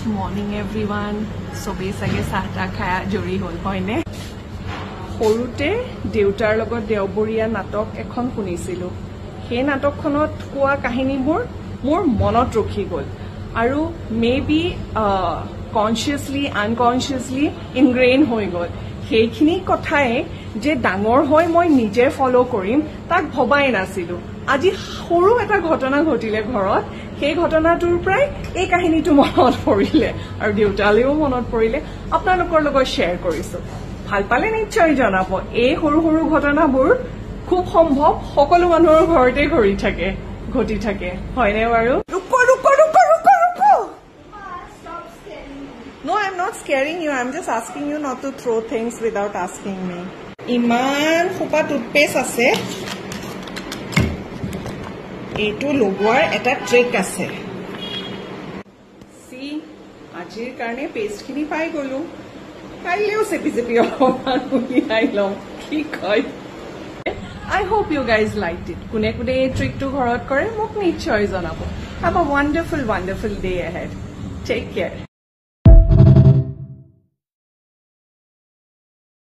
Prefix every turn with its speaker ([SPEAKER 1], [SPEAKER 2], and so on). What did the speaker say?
[SPEAKER 1] Morning everyone. Sobe sage sahta khaya jori hol hoine. Horute deutar logot deoboria natok ekhon kunisilu. He natokkhonot koa kahinibur mor monot rokhi gol. Aru maybe consciously unconsciously ingrained hoi gol. Heikhini kothae je dangor hoy moi nije follow korim tak bhobai nasilu. আজি সৰু এটা ঘটনা ঘটিলে ঘৰত সেই ঘটনাটোৰ প্ৰায় এই কাহিনীটো মনত পৰিলে আৰু দেউতালেও মনত পৰিলে আপোনালোকৰ লগত শ্বেয়াৰ কৰিছো ভাল পালে নিশ্চয় জনাব এই সৰু সৰু ঘটনাবোৰ খুব সম্ভৱ সকলো মানুহৰ ঘৰতে ঘটি থাকে হয়নে বাৰু ৰুকো No, I'm not scaring you. I'm just asking you not to throw things without asking me. Iman khupa toothpaste ase. Eto logoar eta trick ase. See, ajir karne paste khini pai golu. Kaileo sepi oman ulai lom. Ki koi. I hope you guys liked it. Kune kude ei trick to ghorot kore mok nichhoy janabo. Have a wonderful day ahead. Take care.